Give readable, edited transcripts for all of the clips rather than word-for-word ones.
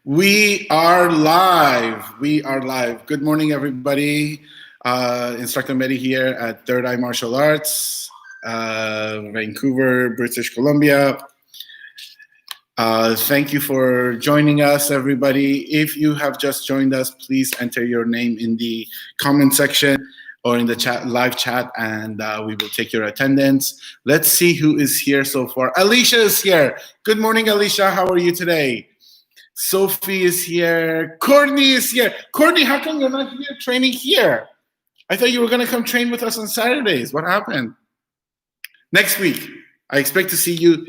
We are live. We are live. Good morning, everybody. Instructor Mehdi here at Third Eye Martial Arts, Vancouver, British Columbia. Thank you for joining us, everybody. If you have just joined us, please enter your name in the comment section or in the live chat, and we will take your attendance. Let's see who is here so far. Alicia is here. Good morning, Alicia. How are you today? Sophie is here. Courtney is here. Courtney, how come you're not here training here? I thought you were going to come train with us on Saturdays. What happened? Next week, I expect to see you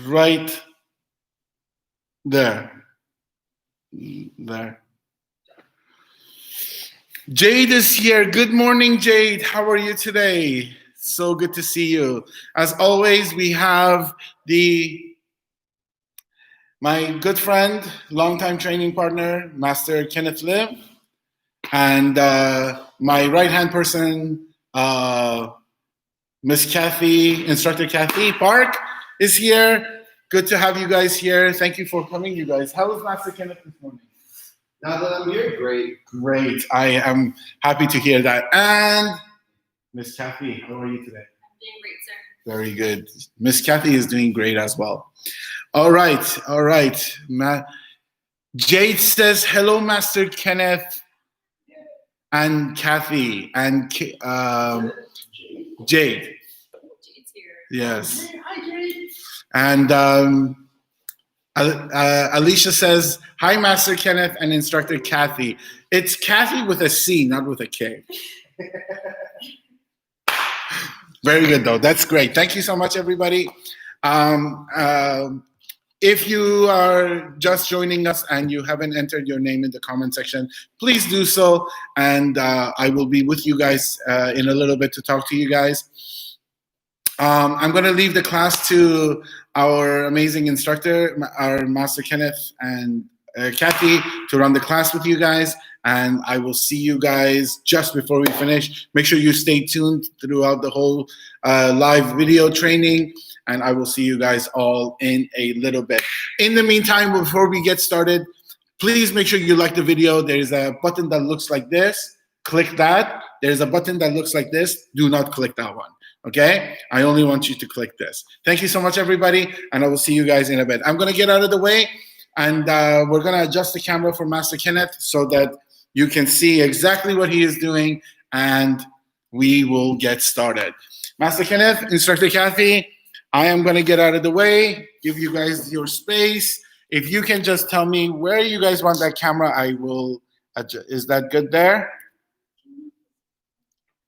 right there. Jade is here. Good morning, Jade. How are you today? So good to see you. As always, we have my good friend, longtime training partner, Master Kenneth Lim, and my right-hand person, Miss Kathy, Instructor Kathy Park is here. Good to have you guys here. Thank you for coming, you guys. How was Master Kenneth this morning? Now that I'm here, great. Great. I am happy to hear that. And Miss Kathy, how are you today? I'm doing great, sir. Very good. Miss Kathy is doing great as well. All right. Jade says, hello, Master Kenneth and Kathy and Jade. Jade's here. Yes. Hi, Jade. And Alicia says, hi, Master Kenneth and Instructor Kathy. It's Kathy with a C, not with a K. Very good, though. That's great. Thank you so much, everybody. If you are just joining us and you haven't entered your name in the comment section, please do so. And I will be with you guys in a little bit to talk to you guys. I'm going to leave the class to our amazing instructor, our Master Kenneth and Kathy, to run the class with you guys. And I will see you guys just before we finish. Make sure you stay tuned throughout the whole live video training. And I will see you guys all in a little bit. In the meantime, before we get started, please make sure you like the video. There's a button that looks like this. Click that. There's a button that looks like this. Do not click that one. Okay? I only want you to click this. Thank you so much, everybody. And I will see you guys in a bit. I'm going to get out of the way. And we're going to adjust the camera for Master Kenneth so that you can see exactly what he is doing. And we will get started. Master Kenneth, Instructor Kathy, I am going to get out of the way, give you guys your space. If you can just tell me where you guys want that camera, I will adjust. Is that good there?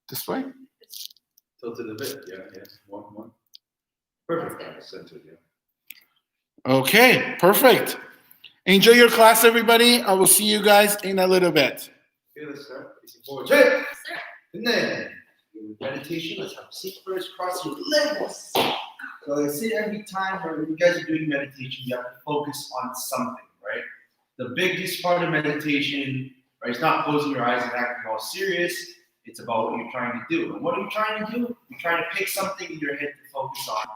This way? Tilted a bit, yeah. One. Perfect. Centered, yeah. Okay, perfect. Enjoy your class, everybody. I will see you guys in a little bit. Okay, let's start. Facing forward. Jade. Sir. And then, meditation, let's have a seat first, cross your legs. So sit every time where you guys are doing meditation, you have to focus on something, right? The biggest part of meditation, right, it's not closing your eyes and acting all serious. It's about what you're trying to do. And what are you trying to do? You're trying to pick something in your head to focus on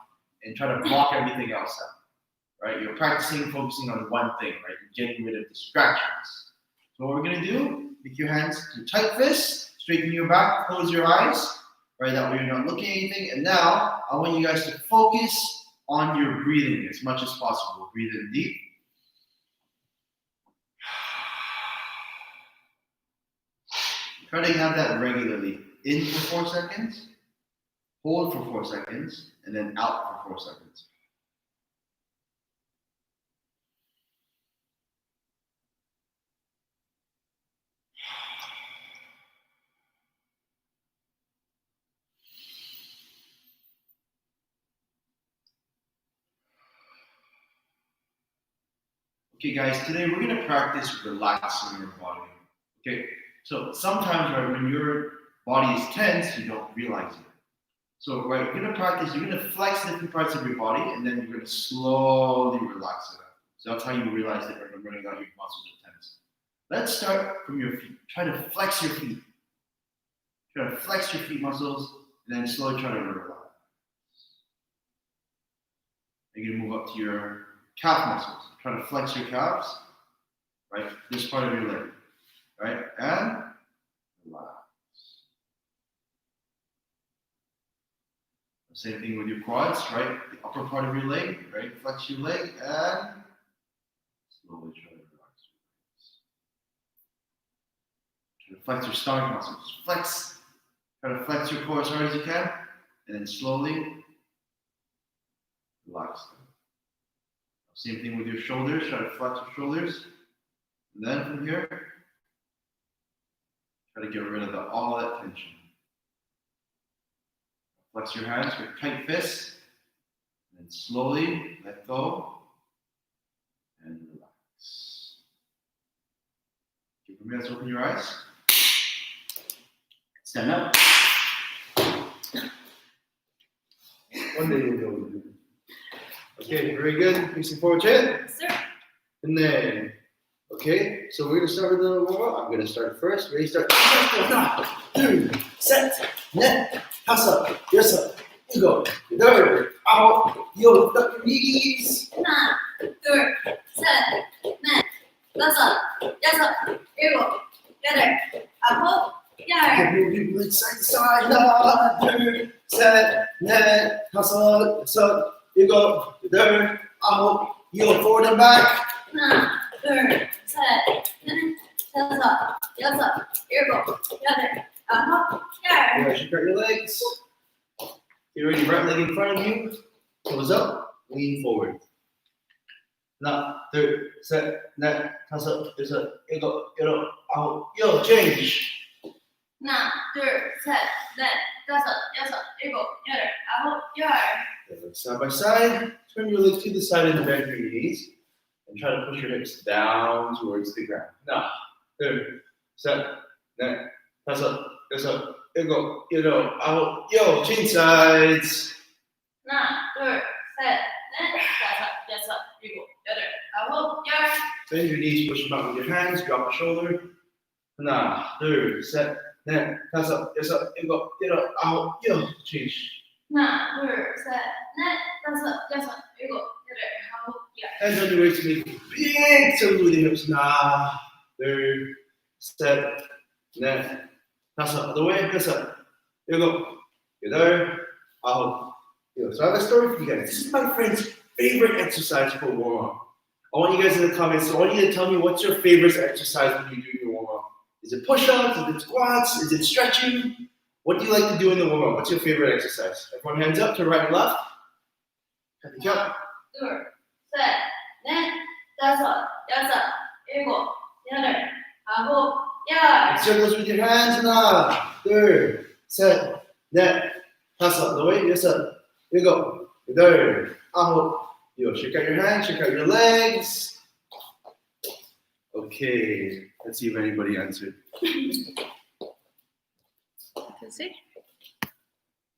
and try to block everything else out, right? You're practicing focusing on one thing, right? You're getting rid of distractions. So what we're going to do, make your hands to tight fists, straighten your back, close your eyes, right? That way you're not looking at anything. And now I want you guys to focus on your breathing as much as possible. Breathe in deep. Try to have that regularly. In for 4 seconds, hold for 4 seconds, and then out for 4 seconds. Okay, guys, today we're going to practice relaxing your body. Okay, so sometimes, right, when your body is tense, you don't realize it. So, right, we're going to practice, you're going to flex different parts of your body, and then you're going to slowly relax it out. So that's how you realize that when you're running out, your muscles are tense. Let's start from your feet. Try to flex your feet. Try to flex your feet muscles, and then slowly try to relax. You're going to move up to your calf muscles. Try to flex your calves right? This part of your leg, right? And relax. Same thing with your quads, right? The upper part of your leg, right? Flex your leg and slowly try to relax. Try to flex your stomach muscles. Flex. Try to flex your core as hard as you can, and then slowly relax them. Same thing with your shoulders. Try to flex your shoulders. And then from here, try to get rid of all that tension. Flex your hands with tight fists. And then slowly let go and relax. Give a minute to open your eyes. Stand up. One day you'll go. Okay, very good. Facing forward, chin. Yes, sir. And then, okay, so we're gonna start with a warm up. I'm gonna start first. Ready, start. 1, 2, set, net, pass up, yes up. You go. Third, out. You lift up your knees. 하나, 둘, 셋, 넷, 다섯, 여섯, 일곱, 여덟, 아홉, 열. Move your legs side to side. 1, 2, set, net, pass up, yes up. You go. Third, out. You go forward and back. 하나, 둘, 셋, 넷, 다섯, 여섯, 일곱, 여덟, 아홉, 열. Yeah, stretch your legs. Get ready, right leg in front of you. Toes up, lean forward. 하나, 둘, 셋, 넷, 다섯, 여섯, 일곱, 여덟, 아홉, 열. Change. 하나, 둘, 셋, 넷, 다섯, 여섯, 일곱, 여덟, 아홉, 열. Side by side. Turn your legs to the side and bend your knees. And try to push your hips down towards the ground. 하나, 둘, 셋, 넷, 다섯, 여섯, 일곱, 여덟, 아홉, 열. Change sides. 하나, 둘, 셋, 넷, 다섯, 여섯, 일곱, 여덟, 아홉, 열. Bend your knees, push them out with your hands, drop a shoulder. 하나, 둘, 셋, 넷, 다섯, 여섯, 일곱, 여덟, 아홉, 열. Change. 하나, 둘, 셋, 넷, 다섯, 여섯, 일곱, 여덟, 아홉, 열. Hands on your waist to make big circle with the hips. 하나, 둘, 셋, 넷, 다섯. Other way, 여섯, 일곱, 여덟, 아홉, 열. So I have a story for you guys. This is my friend's favorite exercise for warm-up. I want you guys in the comments, I want you to tell me what's your favorite exercise when you do your warm-up. Is it push-ups? Is it squats? Is it stretching? What do you like to do in the warm-up? What's your favorite exercise? Everyone hands up to right and left. Happy count. 둘, 셋, 넷, 다섯, 여섯, 일곱, 여덟, 아홉, 열. Circles with your hands. 하나, 둘, 셋, 넷, 다섯. The way, 여섯, 일곱, 여덟, 아홉, 열. Shake out your hands, shake out your legs. Okay, let's see if anybody answered.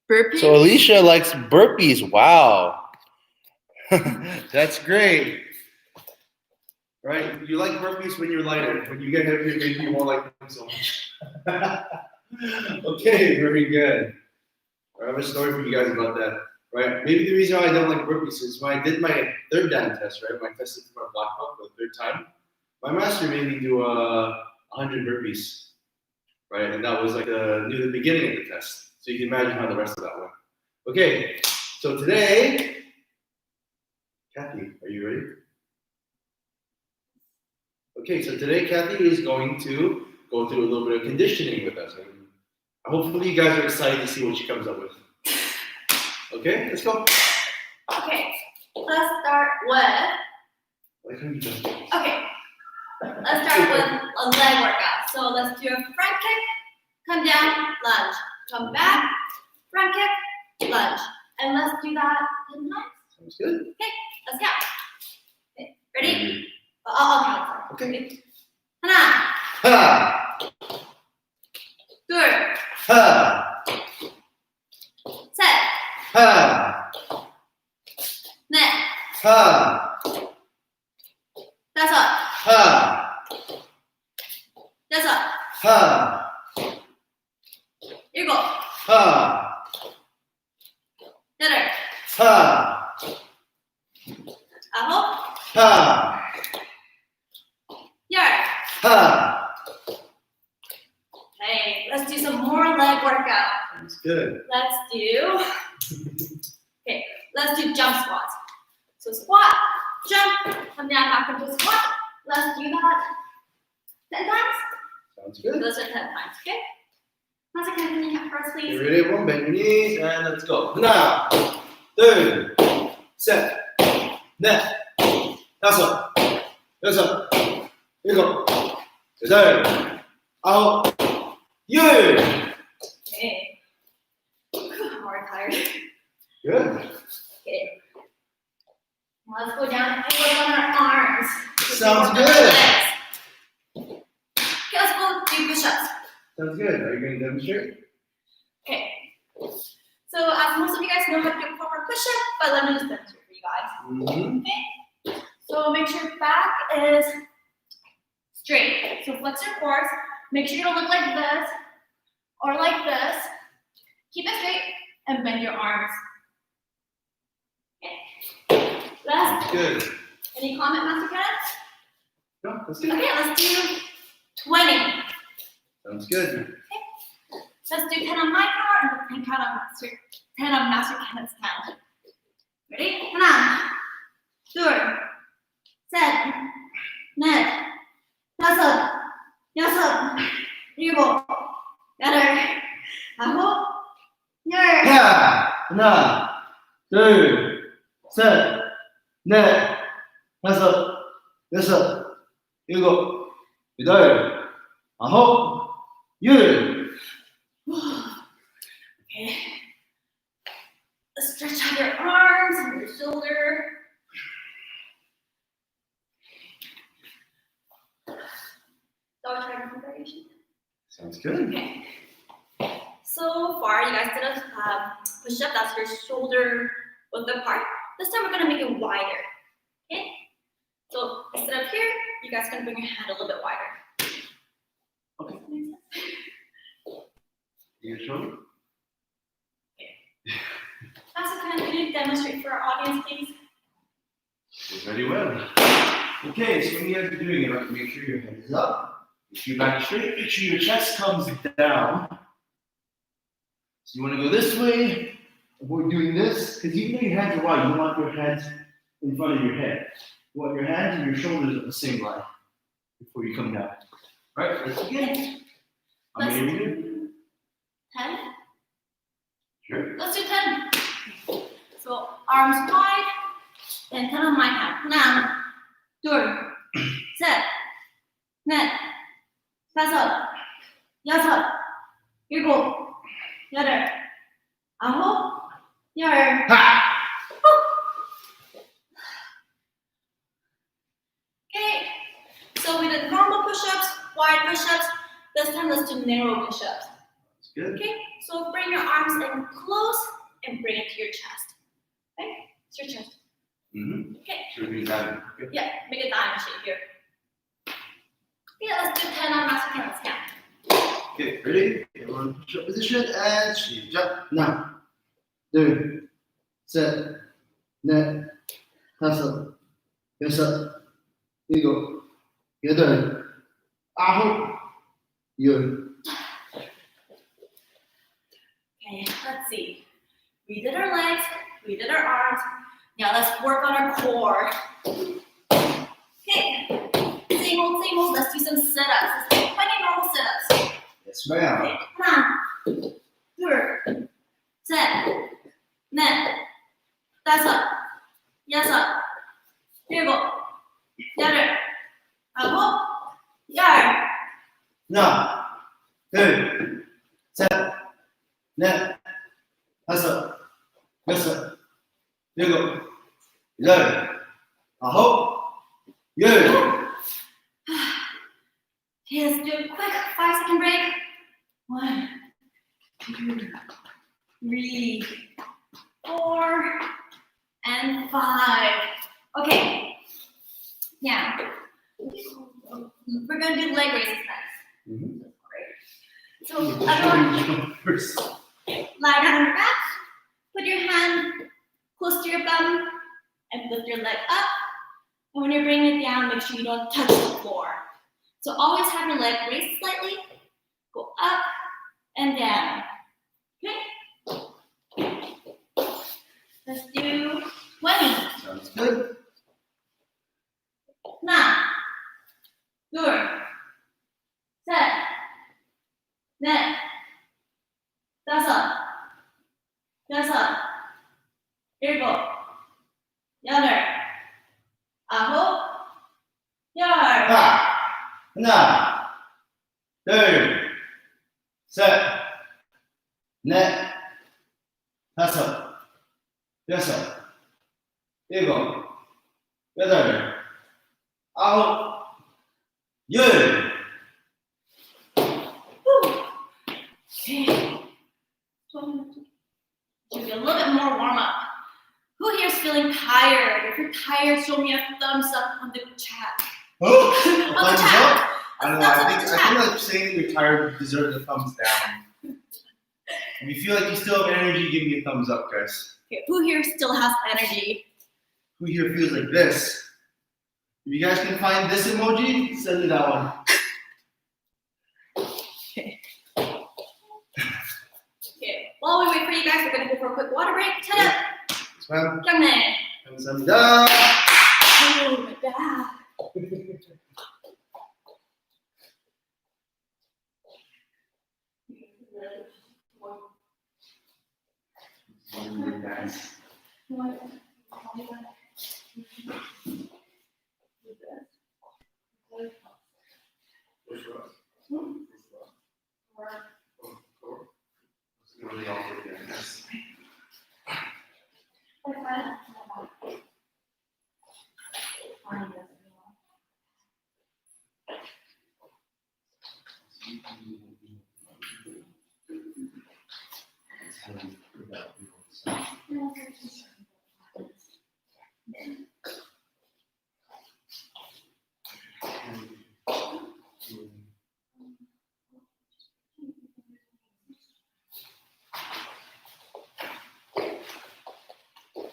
Burpee. So Alicia likes burpees. Wow. That's great. Right? You like burpees when you're lighter. When you get heavier, maybe you won't like them so much. Okay, very good. I have a story for you guys about that. Right? Maybe the reason why I don't like burpees is when I did my third Dan test, right? When I tested for my black belt for the third time, my master made me do 100 burpees. Right? And that was like near the beginning of the test. So you can imagine how the rest of that went. Okay, so today, Kathy, are you ready? Okay, so today Kathy is going to go through a little bit of conditioning with us. And hopefully you guys are excited to see what she comes up with. Okay, let's go. Okay, let's start with. Why can't you just Okay, let's start with a leg workout. So let's do a front kick, come down, lunge, come back, front kick, lunge, and let's do that 10 times. Sounds good. Okay, let's go. Okay, ready? I'll count. Okay. 하나, Ha! 둘, Ha! 셋, Ha! 넷, Ha! 다섯, Ha! 여섯, Ha! 일곱, Ha! 여덟, Ha! 아홉, Ha! 열. let's do jump squats. So squat, jump, come down back into squat. Let's do that 10 times. Sounds good. Those are 10 times, okay? Master, can you count first, Get please? ready, everyone. Bend your knees and let's go. 하나, 둘, 셋, 넷, 다섯, 여섯, 일곱, 여덟, 아홉, 열. Okay. I'm already tired. Good. Okay. Now let's go down and work on our arms. Sounds Work on our good. legs. Okay, let's go do push-ups. Sounds good. Are you going to demonstrate? Okay. So as most of you guys know how to do a proper push-up, but let me just demonstrate for you guys. Mm-hmm. So make sure your back is straight. So flex your quads. Make sure you don't look like this or like this. Keep it straight and bend your arms. Okay. Last. Good. Any comment, Master Kenneth? No, that's good. Okay, let's do 20. Sounds good. Let's do 10 on my count and 10 on Master Kenneth's count. Ready? 하나, 둘, 셋, 넷, 다섯, 여섯, 일곱, 여덟, 아홉, 열. 야! 하나, 둘, 셋, 넷, 다섯, 여섯, 일곱, 여덟, 아홉, 열. Okay. Let's stretch out your arms and your shoulder. Dog triangle variation. Sounds good. Okay. So far, you guys did a push-up. That's your shoulder width apart. This time, we're gonna make it wider. Okay. So instead of here, you guys can bring your hand a little bit wider. Okay. Does that make sense? You show me? Master, can you demonstrate for our audience, please? Very well. Okay, so when you guys are doing it, you have to make sure your head is up. Make sure your back is straight. Make sure your chest comes down. So you want to go this way. Avoid doing this, because even though your hands are wide, you don't want your hands in front of your head. You want your hands and your shoulders at the same line before you come down. All right, let's begin. I'm Let's ready to do. do 10. Sure. Let's do 10. So arms wide, and 10 on my count. 하나, 둘, 셋, 넷, 다섯, 여섯, 일곱, 여덟, 아홉, 열. Ha! Okay. So we did normal push-ups, wide push-ups. This time let's do narrow push-ups. That's good. Okay. So bring your arms in close and bring it to your chest. Okay. It's your chest. Mm-hmm. Okay. Sure, do that. Okay. Yeah, make a diamond shape here. Yeah, let's do 10 on Master Kenneth's count. Okay, ready? Everyone push up position and 시작. 하나, 둘, 셋, 넷, 다섯, 여섯, 일곱, 여덟, 아홉, 열. Okay, let's see. We did our legs, we did our arms. Now let's work on our core. Okay, same old, let's do some sit-ups. Let's do 20 normal sit-ups. Yes, ma'am. Okay, 하나, 둘, 셋, 넷, 다섯, 여섯, 일곱, 여덟, 아홉, 열. 하나, 둘, 셋, 넷, 다섯, 여섯, 일곱, 여덟, 아홉, 열. Okay, let's do a quick 5-second break. 1, 2, 3, 4, and 5. Okay. Now, we're gonna do leg raises next. Mm-hmm. So everyone, First. lie down on your back. Put your hand close to your bum and lift your leg up. And when you're bringing it down, make sure you don't touch the floor. So always have your leg raised slightly. Go up and down. Okay? Let's do Good. 하나, 둘, 셋, 넷, 다섯, 여섯, 일곱, 여덟, 아홉, 열. 하나, 둘, 셋, 넷, 다섯, 여섯, 일곱, 여덟, 아홉, 열. Okay. Should be a little bit more warm up. Who here is feeling tired? If you're tired, show me a thumbs up on the chat. Oh, On the thumbs chat. up? I don't know. Thumbs up I on think the chat. like saying you're tired deserves a thumbs down. If you feel like you still have energy, give me a thumbs up, guys. Okay, who here still has energy? Who here feels like this? If you guys can find this emoji, send me that one. Okay, while we wait for you guys, we're gonna go for a quick water break. Ta-da! Yes, ma'am. 경례. 감사합니다. Oh my god. Guys.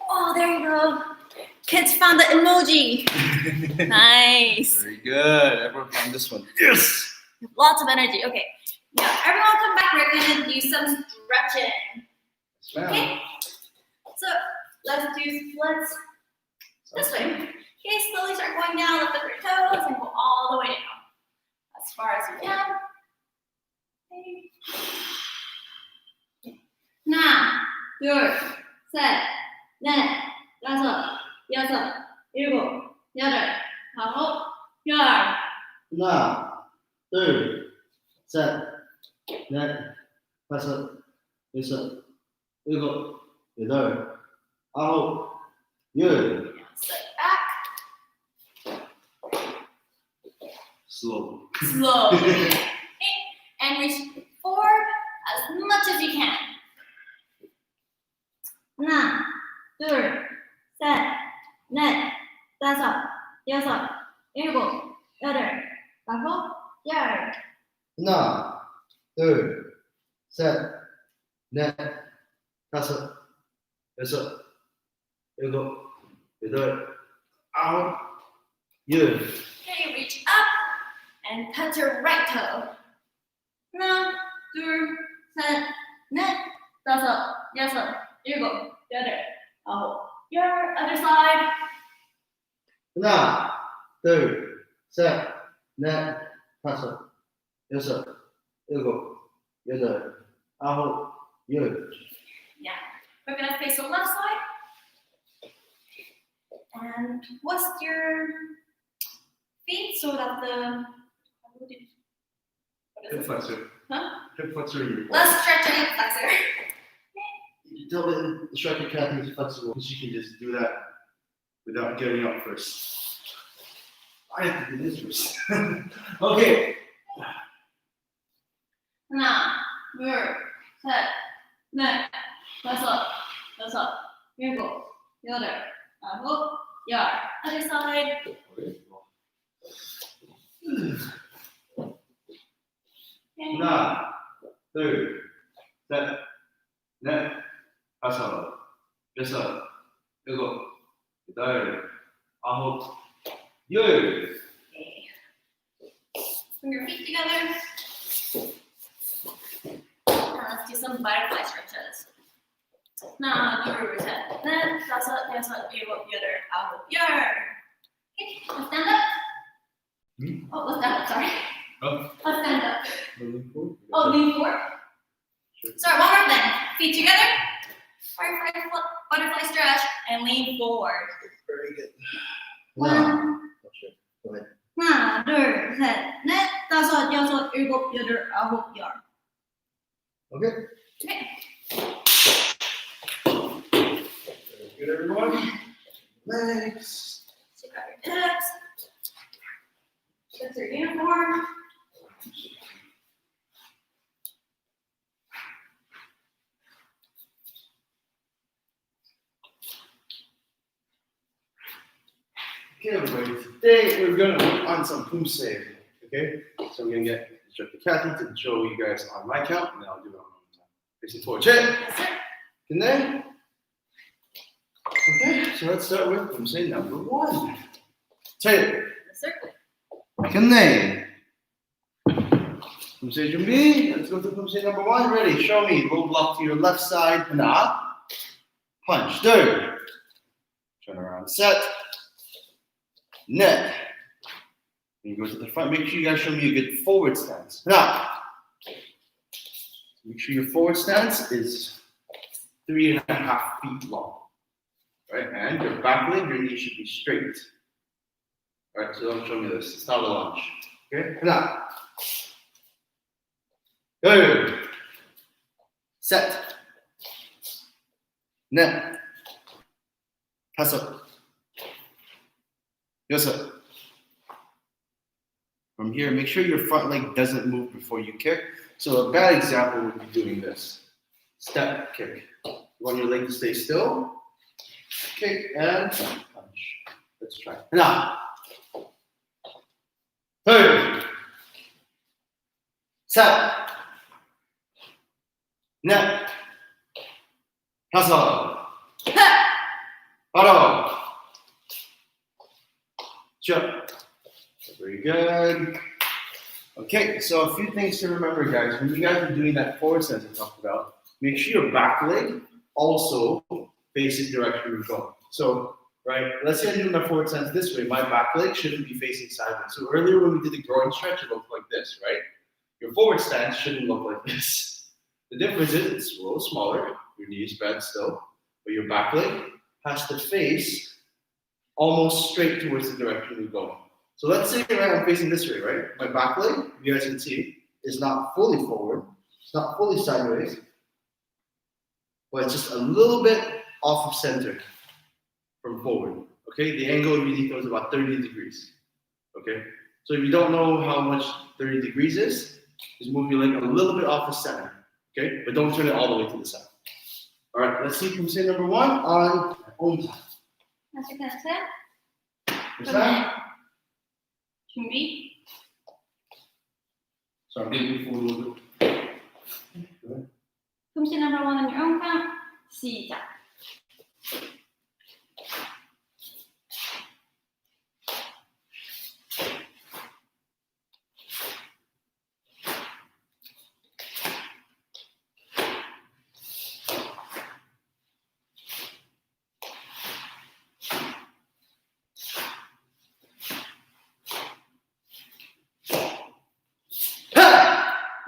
Oh, there you go. Kids found the emoji. Nice. Very good. Everyone found this one. Yes. Lots of energy. Okay. Now, everyone come back. We're going to do some stretching. Yes, ma'am. Okay? So, let's do splits this way. Okay, slowly start going down. Lift up your toes and go all the way down. As far as you can. Okay. 하나, 둘, 셋, 넷, 다섯, 여섯, 일곱, 여덟, 아홉, 열. 하나, 둘, 셋, 넷, 다섯, 여섯, 일곱, 여덟, 아홉, 열. Sit back. Slow. Slowly. Okay. And reach forward as much as you can. 하나, 둘, 셋, 넷, 다섯, 여섯, 일곱, 여덟, 아홉, 열. 하나, 둘, 셋, 넷, 다섯, 여섯, 일곱, 여덟, 아홉, 열. Okay, reach up and touch your right toe. 하나, 둘, 셋, 넷, 다섯, 여섯, 일곱, 여덟, 아홉, 열. Other side. 하나, 둘, 셋, 넷, 다섯, 여섯, 일곱, 여덟, 아홉, 열. Yeah. We're gonna face the left side. And twist your feet so that the what is Hip it? flexor. Huh? Hip flexor. in your Let's stretch your hip flexor. You tell the instructor Kathy is flexible because she can just do that without getting up first. I have to do this first. Okay. 하나, 둘, 셋, 넷, 다섯, 여섯, 일곱, 여덟, 아홉, 열. Other side. Okay. 하나, 둘, 셋, 넷, 다섯, 여섯, 일곱, 여덟, 아홉, 열. Okay. Bring your feet together. Now let's do some butterfly stretches. 하나, 둘, 셋, 넷, 넷, 다섯, 여섯, 일곱, 여덟, 아홉, 열. Okay, let's stand up. Oh, let's stand up, sorry. Oh. Let's stand up. Moving forward. Oh, lean forward. Sure. Sorry, one more then. Feet together. Butterfly stretch and lean forward. Very good. One. Not sure. Go ahead. 하나, 둘, 셋, 넷, 다섯, 여섯, 일곱, 여덟, 아홉, 열. Okay. Okay. Very good, everyone. Legs. Check out your hips. That's your uniform. Okay, everybody. Today we're gonna work on some pumse. Okay, so I'm gonna get Instructor Kathy to show you guys on my count, and then I'll do it on my own time. Facing forward, check. Yes, sir. And then, okay, so let's start with pumse number 1. Check. Yes, sir. Kanay. Pumse Jumbi. Let's go to pumse number 1. Ready? Show me. Low block to your left side. Na. Punch. Third. Turn around. Set. Net. When you go to the front, make sure you guys show me a good forward stance. Now, make sure your forward stance is 3.5 feet long. Right? And your back leg, your knee should be straight. Alright, so don't show me this. It's not a lunge. Okay? Now. Good. Set. Net. 다섯. 여섯. From here, make sure your front leg doesn't move before you kick. So a bad example would be doing this. Step, kick. You want your leg to stay still. Kick and punch. Let's try. Now. Third. Set. Net. 다섯. 바로. Jump. Very good. Okay, so a few things to remember, guys. When you guys are doing that forward stance I talked about, make sure your back leg also faces the direction you're going. So, right, let's say I'm doing my forward stance this way. My back leg shouldn't be facing sideways. So earlier when we did the groin stretch, it looked like this, right? Your forward stance shouldn't look like this. The difference is it's a little smaller. Your knee is bent still, but your back leg has to face almost straight towards the direction you're going. So let's say right, I'm facing this way, right? My back leg, you guys can see, is not fully forward. It's not fully sideways, but it's just a little bit off of center from forward. Okay, the angle really goes about 30 degrees. Okay, so if you don't know how much 30 degrees is, just move your leg a little bit off the center. Okay, but don't turn it all the way to the side. All right, let's see pumse number 1 on my own time. Master Kenneth, What's that? 준비. So I'm getting you for a little bit. Pumse number 1 on your own count. 시작.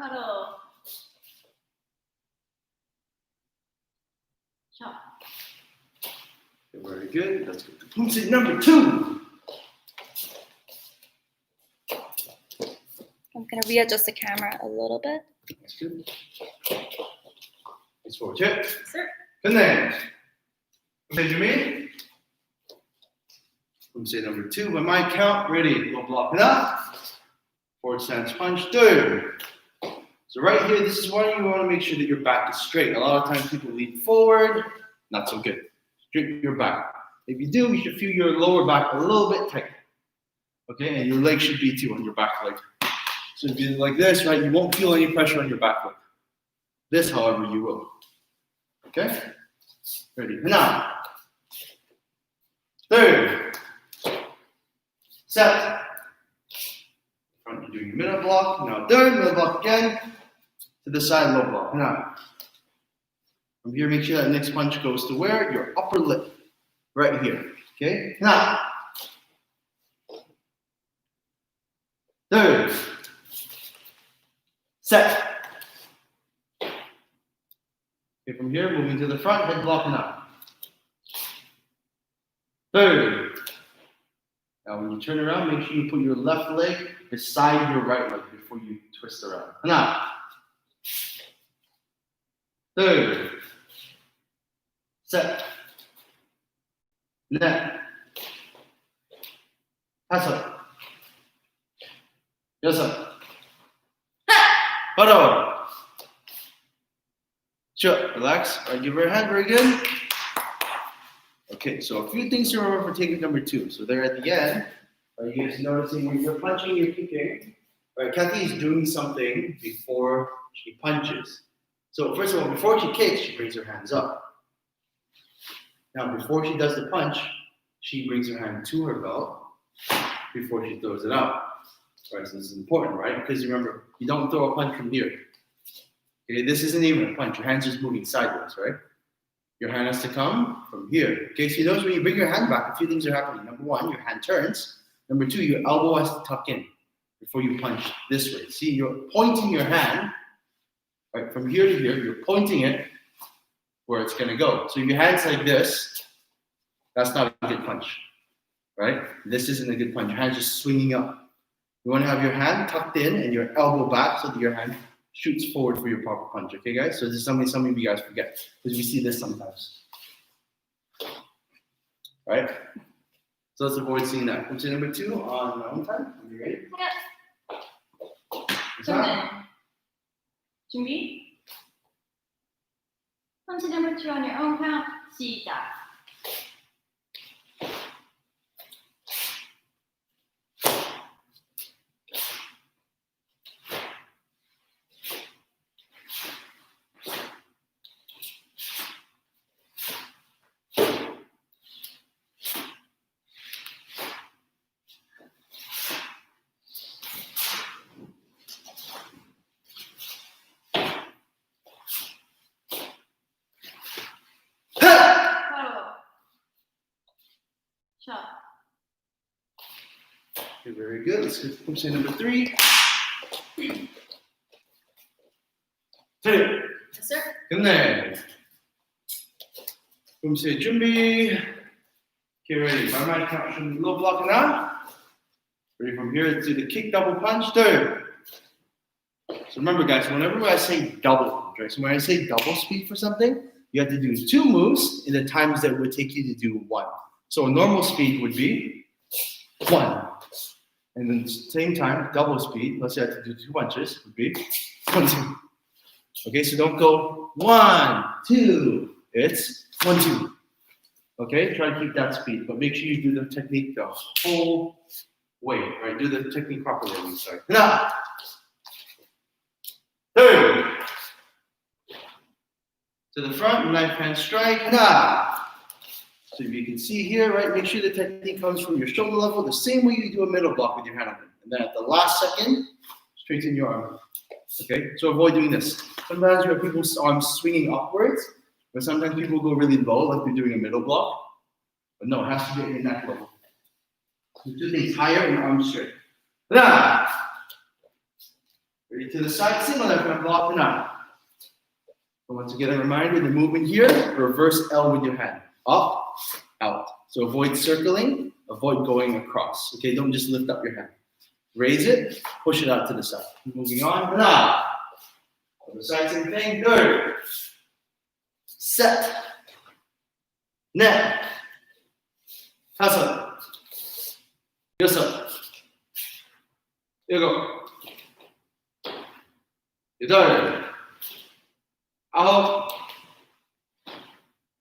바로. 자. Very good. Let's go to pumse number 2. I'm gonna readjust the camera a little bit. That's good. It's forward check. Sir. And then, pumse Jimmy. Pumse number 2. By my count, ready. We'll block it up. Forward stance punch. Third. So right here, this is why you want to make sure that your back is straight. A lot of times people lean forward. Not so good. Straighten your back. If you do, you should feel your lower back a little bit tight. Okay, and your leg should be too on your back leg. So if you do like this, right, you won't feel any pressure on your back leg. This, however, you will. Okay? Ready? Now. Third. Set. Front, you're doing your middle block. Now third, middle block again. To the side, low block. Now. From here, make sure that next punch goes to where? Your upper lip. Right here. Okay? Now. Third. Set. Okay, from here, moving to the front, head blocking up. Third. Now, when you turn around, make sure you put your left leg beside your right leg before you twist around. Now. Third. Set. Net. 다섯. 여섯. 바로. Sure, relax. All right, give her a hand. Very good. Okay, so a few things to remember for technique number 2. So there at the end, are you guys noticing when you're punching, you're kicking? All right, Kathy is doing something before she punches. So first of all, before she kicks, she brings her hands up. Now, before she does the punch, she brings her hand to her belt before she throws it out. All right, so this is important, right? Because remember, you don't throw a punch from here. Okay, this isn't even a punch. Your hand's just moving sideways, right? Your hand has to come from here. Okay, so you notice when you bring your hand back, a few things are happening. Number 1, your hand turns. Number 2, your elbow has to tuck in before you punch this way. See, you're pointing your hand, right, from here to here. You're pointing it where it's going to go. So if your hand's like this, that's not a good punch, right? This isn't a good punch. Your hand's just swinging up. You want to have your hand tucked in and your elbow back so that your hand shoots forward for your proper punch. Okay, guys? So this is something some of you guys forget because we see this sometimes, right? So let's avoid seeing that. Punch number 2 on my own time. Are you ready? Yes. 그러면 준비. Punch number 2 on your own count. 시작. Okay, very good. Let's get punch number 3. 2. Yes, sir. 끝내. punch 준비. Okay, ready. By my count from low block now. Ready from here to the kick double punch. 3. So remember, guys, whenever I say double, right? So when I say double speed for something, you have to do 2 moves in the times that would take you to do 1. So a normal speed would be 1. And then same time, double speed, let's say I have to do 2 punches, would be 1, 2. Okay, so don't go 1, 2. It's 1, 2. Okay, try to keep that speed, but make sure you do the technique the whole way, right? Do the technique properly, I'm sorry. Now, 3. To the front, knife hand strike. Now. So if you can see here, right, make sure the technique comes from your shoulder level, the same way you do a middle block with your hand on it. And then at the last second, straighten your arm. Okay, so avoid doing this. Sometimes you have people's arms swinging upwards, but sometimes people go really low, like they're doing a middle block. But no, it has to be in that level. So 2 things, higher and arms straight. Now, ready to the side, single left hand block, now. So once again, a reminder, the movement here, reverse L with your hand. Up, out. So avoid circling, avoid going across. Okay, don't just lift up your hand. Raise it, push it out to the side. Moving on, now. On the side, same thing. 3. Set. Net. 5. 6. 7. 8. 9.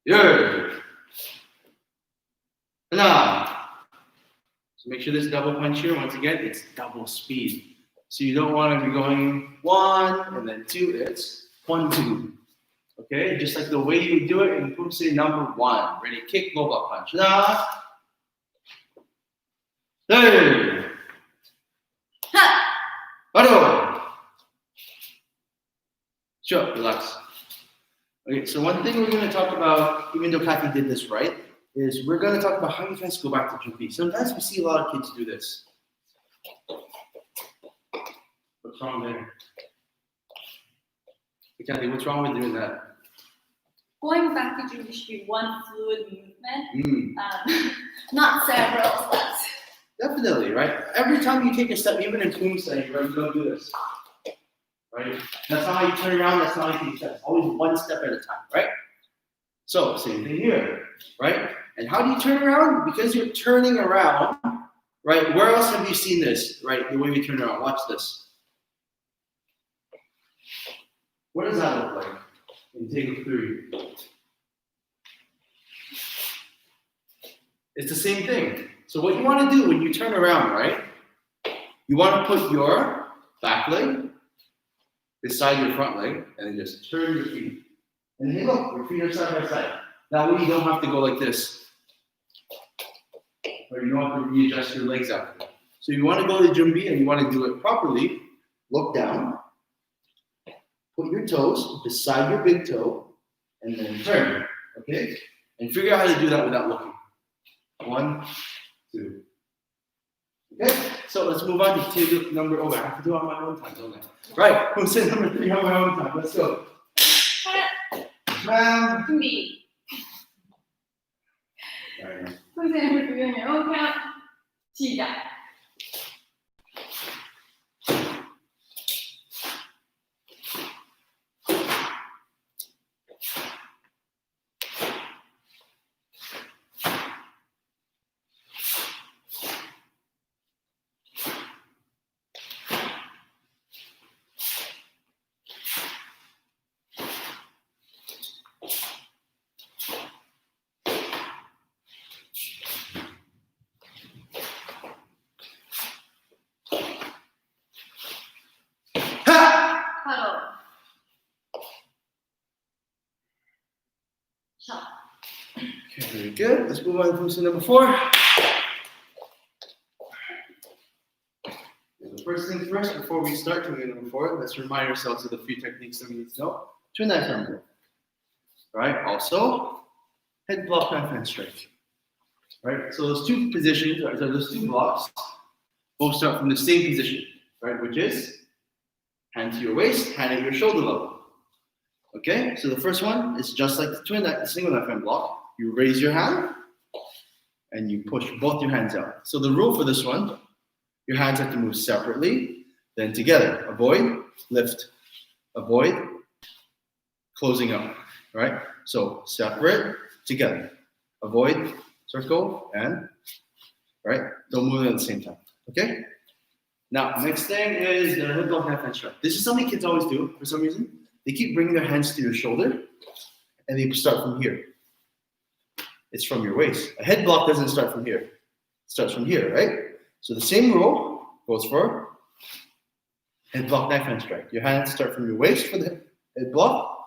10. Now, so make sure this double punch here, once again, it's double speed. So you don't want to be going 1 and then 2, it's 1, 2. Okay, just like the way you do it in Pumse number 1. Ready, kick, low block punch. Now, 3. 바로. Sure, relax. Okay, so one thing we're going to talk about, even though Kathy did this right, is we're going to talk about how you guys go back to jumpy. Sometimes we see a lot of kids do this. What's wrong there? Hey, Kathy, what's wrong with doing that? Going back to jumpy should be one fluid movement, Mm, not several steps. definitely, right? Every time you take a step, even in tomb setting, right, you don't do this. Right? That's not how you turn around, that's not how you take steps. Always one step at a time, right? So, same thing here, right? And how do you turn around? Because you're turning around, right? Where else have you seen this, right? The way we turn around. Watch this. What does that look like in Take 3? It's the same thing. So what you want to do when you turn around, right? You want to put your back leg beside your front leg and then just turn your feet. And hey, look, your feet are side by side. That way you don't have to go like this. Or you don't have to readjust your legs after. So you want to go to Jumbi and you want to do it properly, look down, put your toes beside your big toe, and then turn, okay? And figure out how to do that without looking. 1, 2. Okay, so let's move on to table number, I have to do it on my own time, don't I? Right, who's in number 3 on my own time? Let's go. Me. Alright. Who's in number 3 on your own count? Cheetah. Huddle. Shot. Okay, very good. Let's move on to position number 4. The first things first, before we start to number 4, let's remind ourselves of the 3 techniques that we need to know. Twin knife number. Right? Also, head block, knife hand strike. Right? So those 2 positions, or those 2 blocks, both start from the same position, right? Which is hand to your waist, hand at your shoulder level. Okay, so the first one is just like the single knife hand block. You raise your hand and you push both your hands out. So the rule for this one, your hands have to move separately, then together. Avoid, lift, avoid, closing up. Right? So separate, together. Avoid, circle, and right? Don't move them at the same time. Okay? Now, next thing is the head block, knife hand strike. This is something kids always do for some reason. They keep bringing their hands to your shoulder, and they start from here. It's from your waist. A head block doesn't start from here. It starts from here, right? So the same rule goes for head block, knife hand strike. Your hands start from your waist for the head block,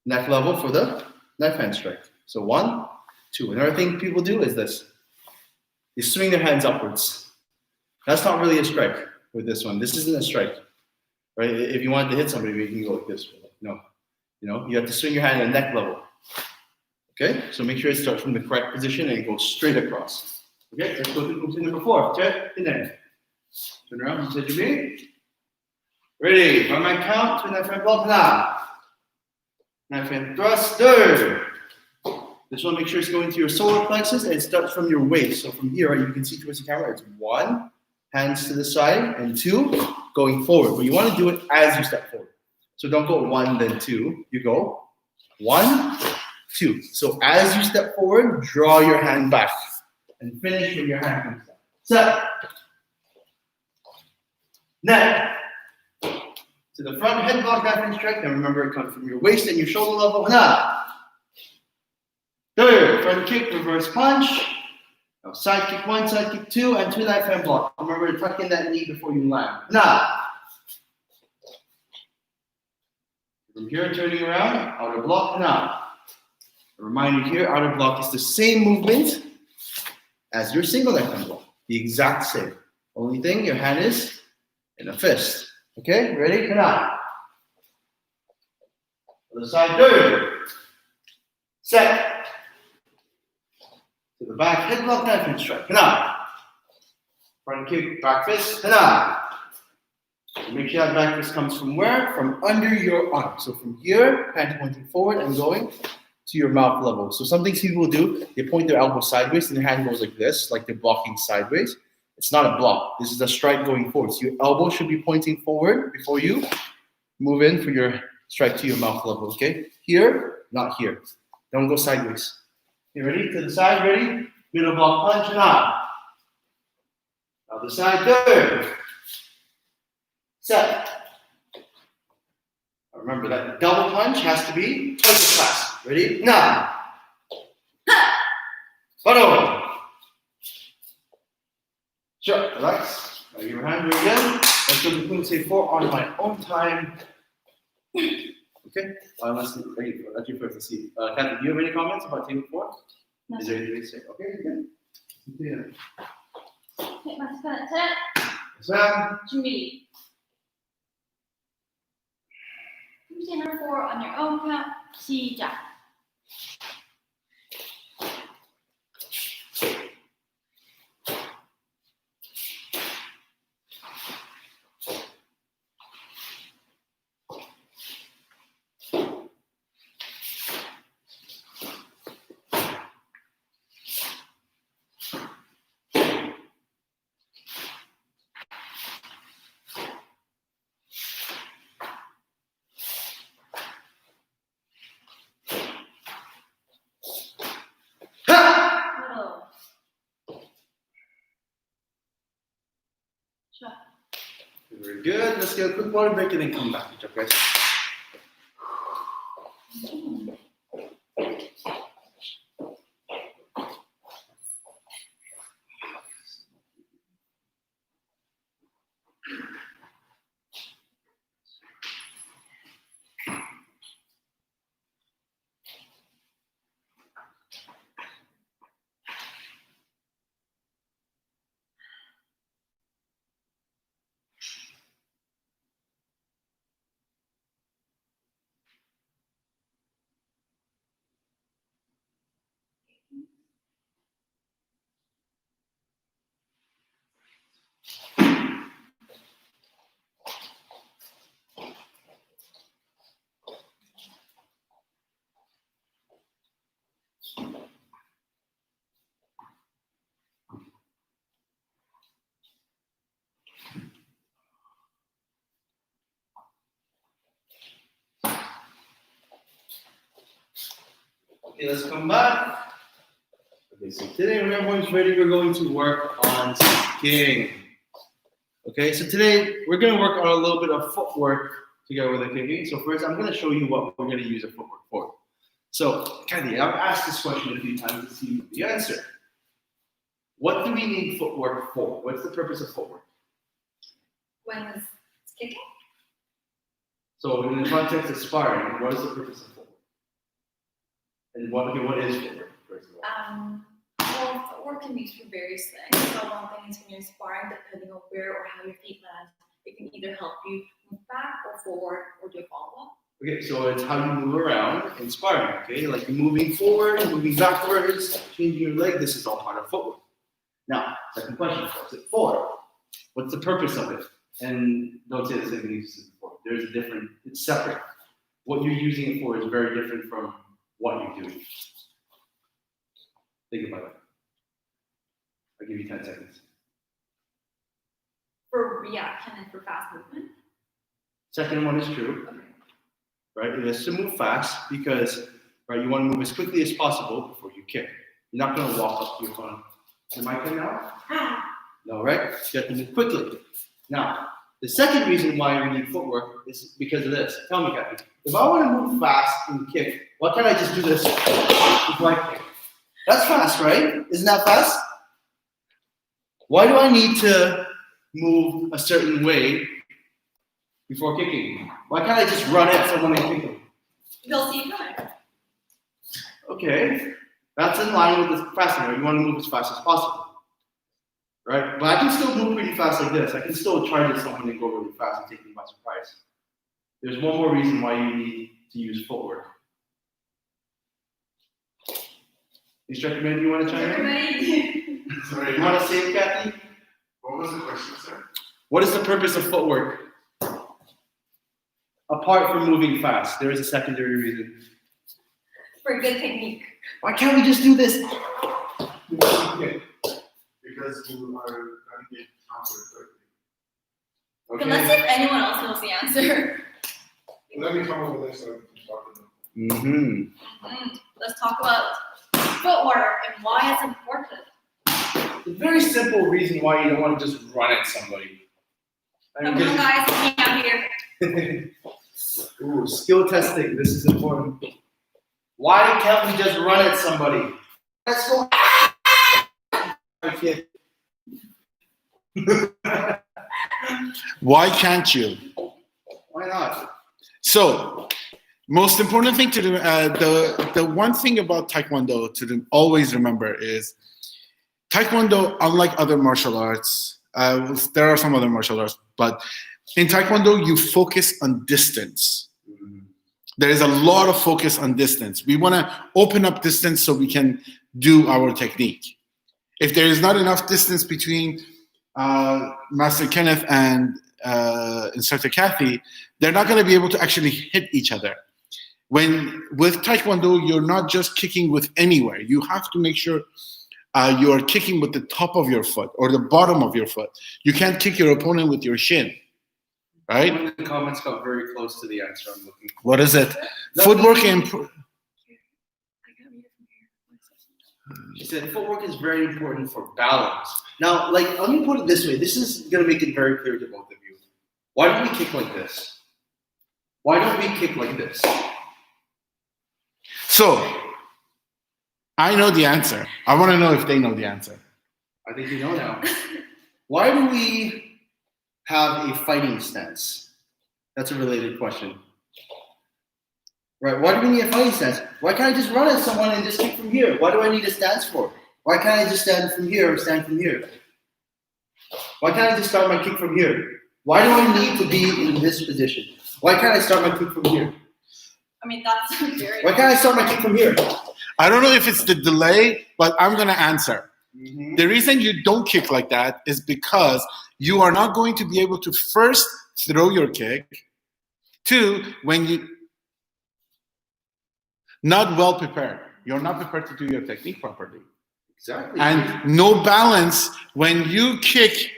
neck level for the knife hand strike. So 1, 2. Another thing people do is this. They swing their hands upwards. That's not really a strike with this one. This isn't a strike, right? If you wanted to hit somebody, you can go like this. No, you have to swing your hand at neck level. Okay, so make sure it starts from the correct position and it goes straight across. Okay, let's go to position number 4. Check the neck. Turn around, you said you me. Ready, on my count, twin knife hand block now. Knife hand thrust, third. This one, make sure it's going to your solar plexus and it starts from your waist. So from here, right, you can see towards the camera, it's 1, hands to the side, and 2, going forward. But you want to do it as you step forward. So don't go 1, then 2. You go 1, 2. So as you step forward, draw your hand back and finish when your hand comes down. Step. Neck. To the front, head block, knife hand strike. And remember, it comes from your waist and your shoulder level. Now. Third, front kick, reverse punch. Now side kick 1, side kick 2, and 2 knife hand block. Remember to tuck in that knee before you land. Now. From here, turning around, outer block now. A reminder here, outer block is the same movement as your single knife hand block. The exact same. Only thing, your hand is in a fist. Okay, ready? Come on. Other side, third. Set. To the back, head lock, knife and strike. Hana. Front kick, back fist. Hana. Make sure that back fist comes from where? From under your arm. So from here, hand pointing forward and going to your mouth level. So some things people do, they point their elbow sideways and their hand goes like this, like they're blocking sideways. It's not a block. This is a strike going forward. So your elbow should be pointing forward before you move in for your strike to your mouth level, okay? Here, not here. Don't go sideways. You ready? To the side, ready? Middle block punch and out. Other side, third. Set. Remember that double punch has to be twice as fast. Ready? Now. Butt over. Sure. Relax. Now your hand here again. Let's do the Kun Say 4 on my own time. Okay. Let's you first. Let's see. Kathy, do you have any comments about table 4? No. Is there anything to say? Okay. Good. Yeah. Okay, 마스크 차렷. Sam. 준비. Container 4 on your own count. 시작. Very good. Let's get a quick water break and then come back. Good job, guys. Okay, let's come back. Okay, so today when everyone's ready, we're going to work on kicking. Okay, so today we're going to work on a little bit of footwork together with the kicking. So first, I'm going to show you what we're going to use a footwork for. So, Kathy, I've asked this question a few times to see the answer. What do we need footwork for? What's the purpose of footwork? When it's kicking? So, in the context of sparring, what is the purpose of footwork? And what is footwork, first of all? Well, footwork can be used for various things. So one thing is when you're sparring, depending on where or how your feet land, it can either help you move back or forward or do a follow-up. Okay, so it's how you move around in sparring, okay? Like you're moving forward, moving backwards, changing your leg, this is all part of footwork. Now, second question, what's it for? What's the purpose of it? And don't say the same thing you said before. There's a different, it's separate. What you're using it for is very different from what you're doing. Think about it. I'll give you 10 seconds. For reaction and for fast movement. Second one is true, Okay. right? It is to move fast because, right, you want to move as quickly as possible before you kick. You're not going to walk up to your phone. Am I cutting out? No, right? You have to move quickly. Now, the second reason why we need footwork is because of this. Tell me, Kathy. If I want to move fast and kick, why can't I just do this before I kick? That's fast, right? Isn't that fast? Why do I need to move a certain way before kicking? Why can't I just run at someone and kick them? They'll see you coming. Okay, that's in line with the faster. You want to move as fast as possible, right? But I can still move pretty fast like this. I can still charge at someone and go really fast and take them by surprise. There's one more reason why you need to use footwork. Instructor, maybe you want to chime in? Ready? Sorry, You want to say it, Kathy? what was the question, sir? What is the purpose of footwork? Apart from moving fast, there is a secondary reason. For good technique. Why can't we just do this? Okay. Because you are trying to get answered correctly. Okay, let's see if anyone else knows the answer. Let me come over there so I can talk to them. Mm-hmm. Let's talk about footwork and why it's important. A very simple reason why you don't want to just run at somebody. Come on, guys, help me out here. Ooh, skill testing. This is important. Why can't we just run at somebody? Let's go. I can't. Why can't you? Why not? So, most important thing to do, the one thing about Taekwondo always remember is Taekwondo, unlike other martial arts, there are some other martial arts, but in Taekwondo, you focus on distance. There is a lot of focus on distance. We want to open up distance so we can do our technique. If there is not enough distance between Master Kenneth and Instructor Kathy, they're not going to be able to actually hit each other. With Taekwondo, you're not just kicking with anywhere. You have to make sure you are kicking with the top of your foot or the bottom of your foot. You can't kick your opponent with your shin, right? One of the comments got very close to the answer I'm looking for. What is it? Footwork and She said footwork is very important for balance. Now, let me put it this way. This is going to make it very clear to both of you. Why don't we kick like this? Why don't we kick like this? So, I know the answer. I want to know if they know the answer. I think you know now. Why do we have a fighting stance? That's a related question. Right, why do we need a fighting stance? Why can't I just run at someone and just kick from here? Why do I need a stance for? Why can't I just stand from here or stand from here? Why can't I just start my kick from here? Why do I need to be in this position? Why can't I start my kick from here? I mean, that's very. Why can't I start my kick from here? I don't know if it's the delay, but I'm going to answer. Mm-hmm. The reason you don't kick like that is because you are not going to be able to first throw your kick. Two, when you not well prepared. You're not prepared to do your technique properly. Exactly. And no balance when you kick.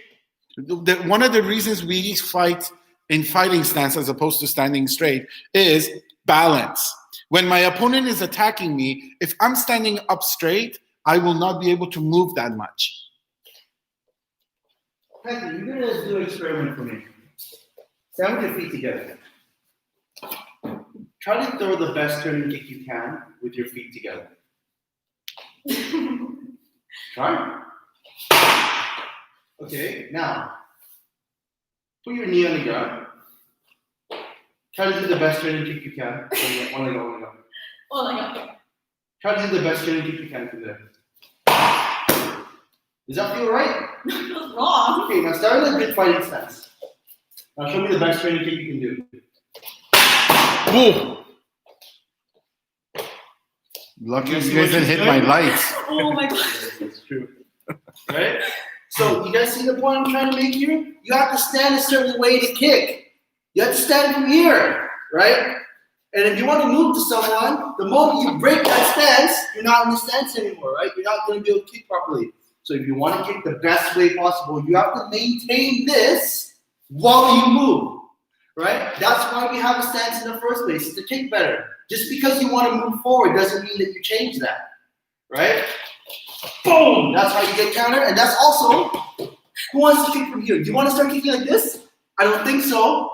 One of the reasons we fight in fighting stance as opposed to standing straight is balance. When my opponent is attacking me, if I'm standing up straight, I will not be able to move that much. Kathy, you're gonna do an experiment for me. Stand with your feet together. Try to throw the best turning kick you can with your feet together. Try. Okay, now put your knee on the ground. Try to do the best turning kick you can. One leg up. Oh my god. Try to do the best turning kick you can from there. Does that feel right? That was wrong. Okay, now start with a good fighting stance. Now show me the best training kick you can do. Whoa! Lucky you guys didn't hit my lights. Oh my god. That's true. Right? So you guys see the point I'm trying to make here? You have to stand a certain way to kick. You have to stand from here, right? And if you want to move to someone, the moment you break that stance, you're not in the stance anymore, right? You're not going to be able to kick properly. So if you want to kick the best way possible, you have to maintain this while you move, right? That's why we have a stance in the first place, is to kick better. Just because you want to move forward doesn't mean that you change that, right? Boom! That's how you get counter, and that's also, who wants to kick from here? Do you want to start kicking like this? I don't think so,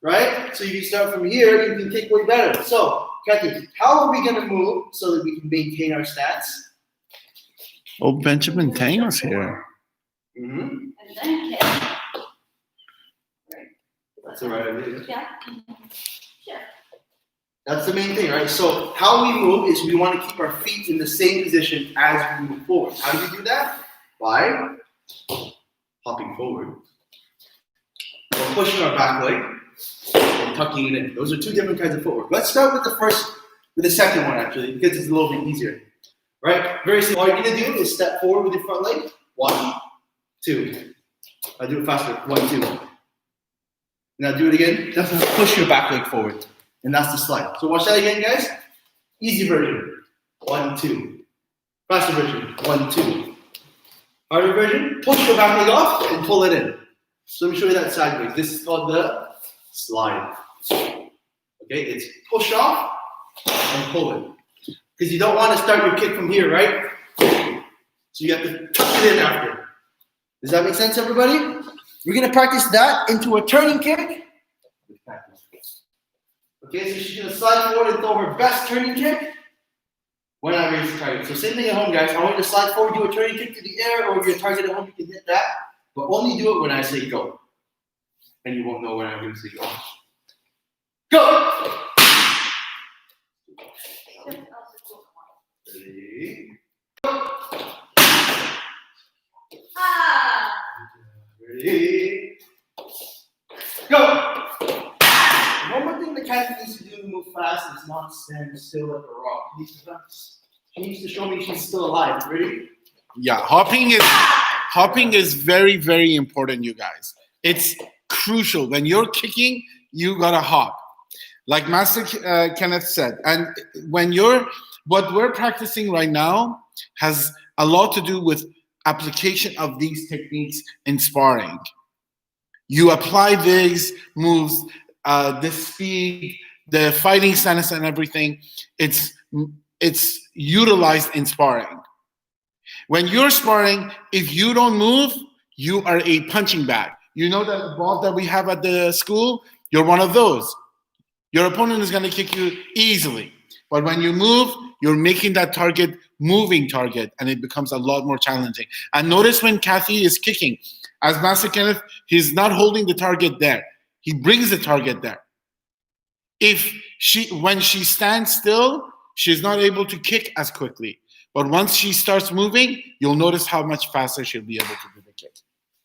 right? So if you start from here, you can kick way better. So, Kathy, how are we going to move so that we can maintain our stance? Oh, Benjamin Tango's here. Mm-hmm. And then kick. Right. That's the right idea. Yeah. Sure. That's the main thing, right? So how we move is we want to keep our feet in the same position as we move forward. How do we do that? By hopping forward. We're pushing our back leg, and tucking it in. Those are two different kinds of footwork. Let's start with the second one actually, because it's a little bit easier. Right? Very simple. All you're gonna do is step forward with your front leg. 1, 2. I'll do it faster. 1, 2. Now do it again. That's how push your back leg forward. And that's the slide. So watch that again, guys. Easy version. 1, 2. Faster version. 1, 2. Harder version. Push your back leg off and pull it in. So let me show you that sideways. This is called the slide. Okay, it's push off and pull it. Because you don't want to start your kick from here, right? So you have to tuck it in after. Does that make sense, everybody? We're going to practice that into a turning kick. Okay, so she's going to slide forward and throw her best turning kick when I raise the target. So same thing at home, guys. I want you to slide forward, do a turning kick to the air, or if you're a target at home, you can hit that. But only do it when I say go. And you won't know when I'm going to say go. Go! Ready? Ah. Ready? Go! One more thing the cat needs to do to move fast is not stand still like a rock. She needs to show me she's still alive. Ready? Yeah, hopping is very, very important, you guys. It's crucial. When you're kicking, you gotta hop. Like Master Kenneth said. And what we're practicing right now has a lot to do with application of these techniques in sparring. You apply these moves, the speed, the fighting stance and everything. It's utilized in sparring. When you're sparring, if you don't move, you are a punching bag. You know that ball that we have at the school? You're one of those. Your opponent is going to kick you easily. But when you move, you're making that target moving target, and it becomes a lot more challenging. And notice when Kathy is kicking, as Master Kenneth, he's not holding the target there. He brings the target there. When she stands still, she's not able to kick as quickly. But once she starts moving, you'll notice how much faster she'll be able to do the kick.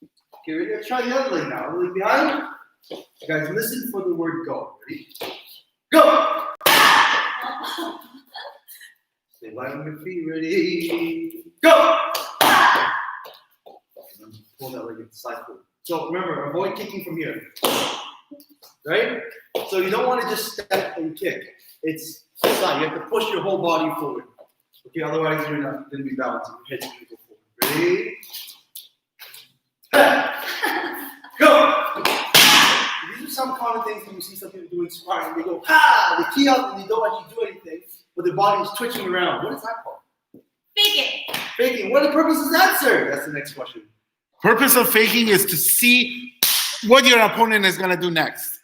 Okay, we're going to try the other leg now. Leg behind. Guys, listen for the word go. Ready? Go! Stay light on your feet. Ready? Go! Pull that leg and slide forward. So remember, avoid kicking from here. Right? So you don't want to just step and kick. It's slide. You have to push your whole body forward. Okay, otherwise you're not going to be balancing. Your head's going to go forward. Ready? Go! These are some common things when you see some people doing sparring. They go, ha! They key up and they don't actually do anything, but their body is twitching around. What is that called? Faking. Faking. What purpose is that, sir? That's the next question. Purpose of faking is to see what your opponent is going to do next.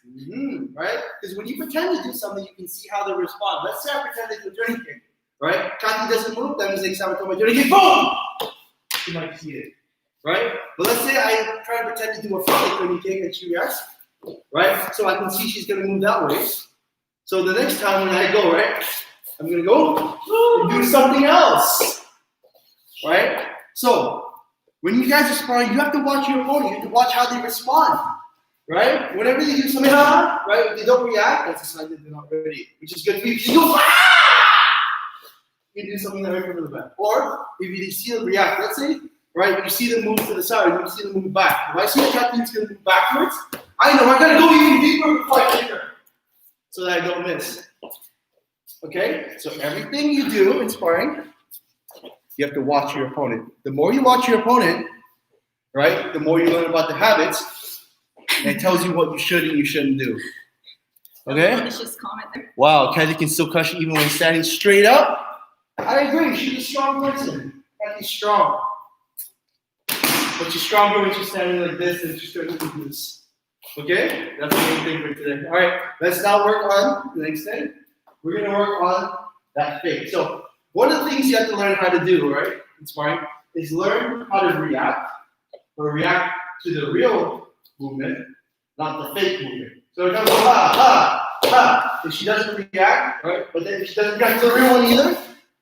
Right? Because when you pretend to do something, you can see how they respond. Let's say I pretend to do a turning kick. Right? Kathy doesn't move, that means next time I come and turning kick, boom! You might see it. Right? But let's say I try to pretend to do a front turning kick and she reacts. Right? So I can see she's going to move that way. So the next time when I go, right, I'm going to go and do something else. Right? So when you guys are sparring, you have to watch your opponent. You have to watch how they respond. Right? Whenever they do something, right, if they don't react, that's a sign that they're not ready. Which is good for you. You go, you do something that right from the back. Or if you see them react, let's say, right, when you see them move to the side, you see them move back. If I see the captain's going to move backwards, I know I got to go even deeper before I hit her so that I don't miss. Okay? So everything you do in sparring, you have to watch your opponent. The more you watch your opponent, right, the more you learn about the habits, and it tells you what you should and you shouldn't do. Okay? Malicious comment there. Wow, Kathy can still crush it even when standing straight up. I agree. She's a strong person. Kathy's strong. But she's stronger when she's standing like this than she's straight like this. Okay? That's the main thing for today. All right, let's now work on the next thing. We're going to work on that fake. So one of the things you have to learn how to do, right, in sparring, is learn how to react, or react to the real movement, not the fake movement. So it comes ha, ha, ha. If she doesn't react, right, but then if she doesn't react to the real one either,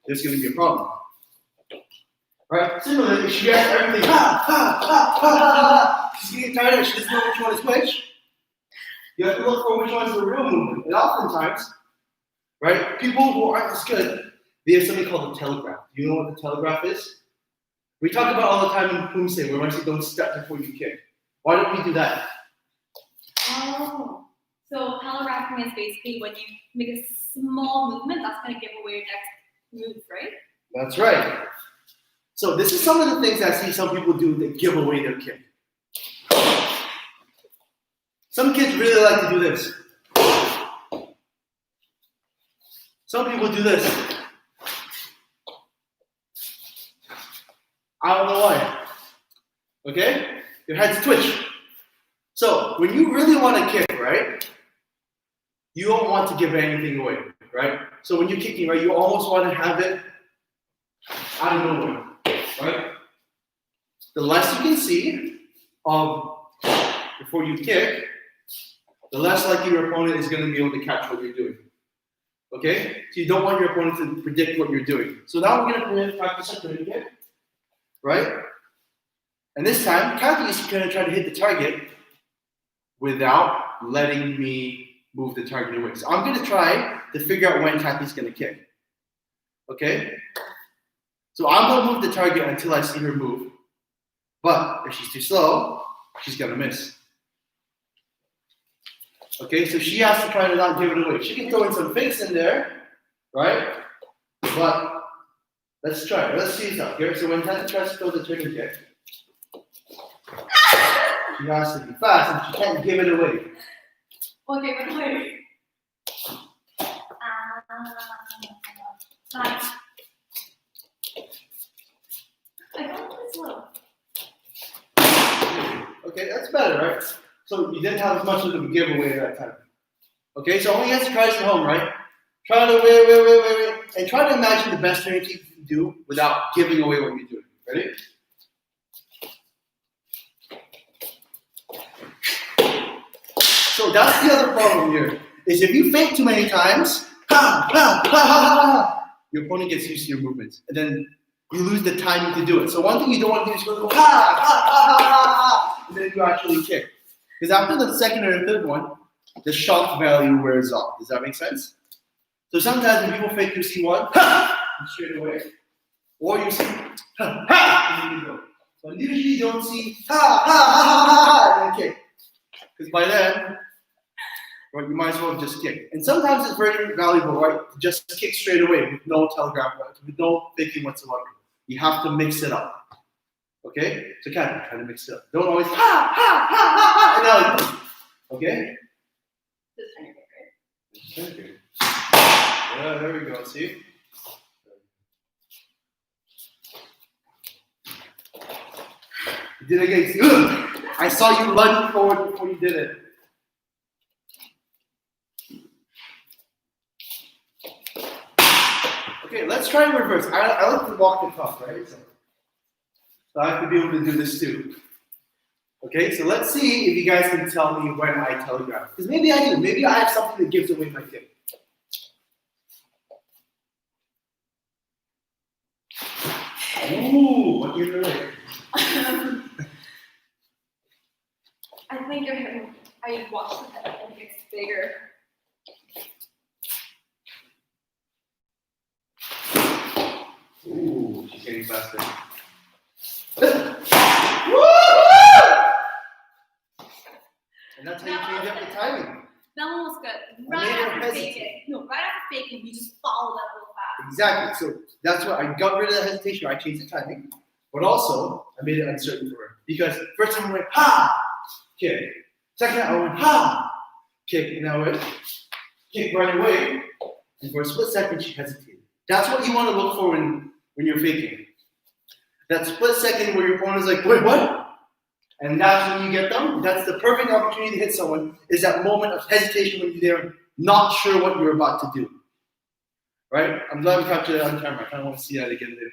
there's going to be a problem. Right? Similarly, if she reacts to everything, ha, ha, ha, ha, ha, ha, she's getting tired of it. She doesn't know which one is which. You have to look for which one's the real movement. And oftentimes, right, people who aren't as good, they have something called a telegraph. Do you know what the telegraph is? We talk about all the time in Kumse, where I say don't step before you kick. Why don't we do that? Oh, so telegraphing is basically when you make a small movement that's going to give away your next move, right? That's right. So this is some of the things I see some people do that give away their kick. Some kids really like to do this. Some people do this. I don't know why. Okay? Your heads twitch. So when you really want to kick, right? You don't want to give anything away, right? So when you're kicking, right, you almost want to have it out of nowhere, right? The less you can see before you kick, the less likely your opponent is going to be able to catch what you're doing. Okay? So you don't want your opponent to predict what you're doing. So now we're going to practice a turn kick, right? And this time, Kathy is going to try to hit the target without letting me move the target away. So I'm going to try to figure out when Kathy's going to kick. Okay? So I'm going to move the target until I see her move. But if she's too slow, she's going to miss. Okay, so she has to try to not give it away. She can throw in some fakes in there, right? But let's try it. Let's see this out here. So when Kathy tries to throw the turning kick, she has to be fast and she can't give it away. Okay, but wait. Nice. I got it slow. Okay, that's better, right? So you didn't have as much of a giveaway at that time. Okay, so all you have to try is at home, right? Try to wait, and try to imagine the best turning kick you can do without giving away what you're doing. Ready? So that's the other problem here, is if you fake too many times, your opponent gets used to your movements, and then you lose the timing to do it. So one thing you don't want to do is go and then you actually kick. Because after the second or third one, the shock value wears off. Does that make sense? So sometimes when people fake, you see one, and straight away. Or you see, and you go. So usually you don't see, and then kick. Because by then, right, you might as well just kick. And sometimes it's very valuable, right, to just kick straight away with no telegraph, with no thinking whatsoever. You have to mix it up. Okay? So kind of try to mix it up. Don't always and now, okay? This turning kick, right? Okay. Yeah, there we go. See? You did it again. See? I saw you run forward before you did it. Okay, let's try in reverse. I like to walk the top, right? So I have to be able to do this too. Okay, so let's see if you guys can tell me when I telegraph. Because maybe I do. Maybe I have something that gives away my kick. Ooh, what you're doing? I think you're hitting. I watched the head and it's bigger. Ooh, she's getting faster. And that's how you change up the timing. That one was good. I Right made her after hesitate. faking. No, right after faking, you just follow that real fast. Exactly. So that's why I got rid of the hesitation. I changed the timing, but also I made it uncertain for her because first time I went kick. Second time I went kick, and I went kick right away. And for a split second she hesitated. That's what you want to look for when you're faking. That split second where your opponent's like, wait, what? And that's when you get them. That's the perfect opportunity to hit someone, is that moment of hesitation when you're there, not sure what you're about to do. Right? I'm glad we captured that on camera. I kind of want to see that again later.